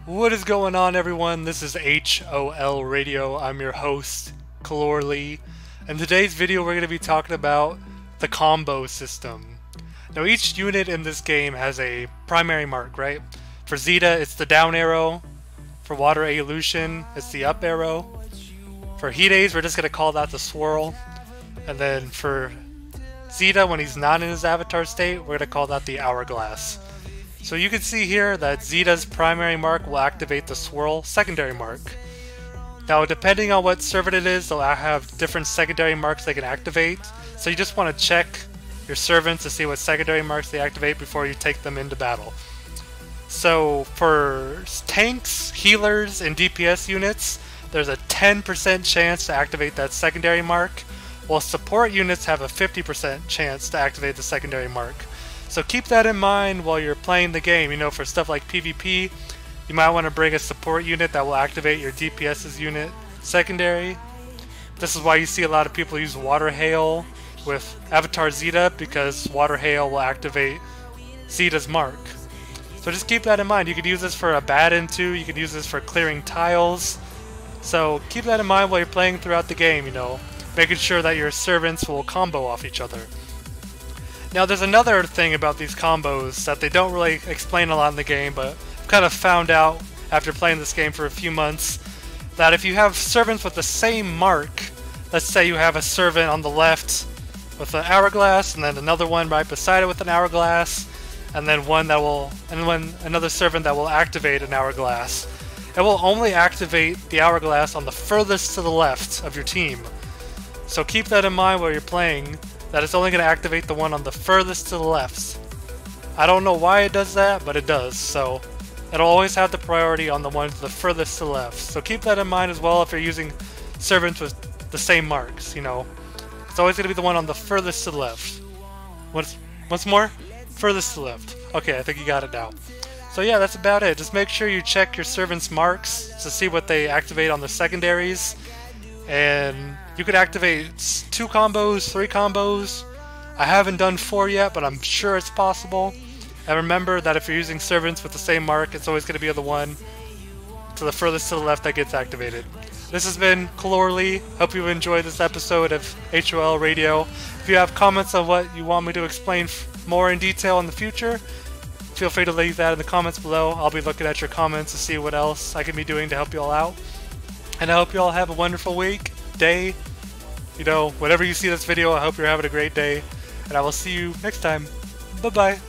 What is going on, everyone? This is HOL Radio. I'm your host, Kalor Lee. In today's video, we're going to be talking about the combo system. Now, each unit in this game has a primary mark, right? For Zeta, it's the down arrow. For Water Elution, it's the up arrow. For Heat A's, we're just going to call that the swirl. And then for Zeta, when he's not in his avatar state, we're going to call that the hourglass. So you can see here that Zeta's primary mark will activate the swirl secondary mark. Now, depending on what servant it is, they'll have different secondary marks they can activate. So you just want to check your servants to see what secondary marks they activate before you take them into battle. So for tanks, healers, and DPS units, there's a 10% chance to activate that secondary mark, while support units have a 50% chance to activate the secondary mark. So keep that in mind while you're playing the game. You know, for stuff like PvP, you might want to bring a support unit that will activate your DPS's unit secondary. This is why you see a lot of people use Water Hail with Avatar Zeta, because Water Hail will activate Zeta's mark. So just keep that in mind. You could use this for a Abaddon too, you could use this for clearing tiles. So keep that in mind while you're playing throughout the game, you know, making sure that your servants will combo off each other. Now, there's another thing about these combos that they don't really explain a lot in the game, but I've kind of found out after playing this game for a few months, that if you have servants with the same mark, let's say you have a servant on the left with an hourglass, and then another one right beside it with an hourglass, and then another servant that will activate an hourglass, it will only activate the hourglass on the furthest to the left of your team. So keep that in mind while you're playing, that it's only going to activate the one on the furthest to the left. I don't know why it does that, but it does. So it'll always have the priority on the one to the furthest to the left. So keep that in mind as well if you're using servants with the same marks, you know. It's always going to be the one on the furthest to the left. Once more? Furthest to the left. Okay, I think you got it now. So yeah, that's about it. Just make sure you check your servants' marks to see what they activate on the secondaries. And you could activate 2 combos, 3 combos. I haven't done 4 yet, but I'm sure it's possible. And remember that if you're using servants with the same mark, it's always going to be the one to the furthest to the left that gets activated. This has been Kalor Lee. Hope you enjoyed this episode of HOL Radio. If you have comments on what you want me to explain more in detail in the future, feel free to leave that in the comments below. I'll be looking at your comments to see what else I can be doing to help you all out. And I hope you all have a wonderful week, day, you know, whenever you see this video, I hope you're having a great day. And I will see you next time. Bye-bye.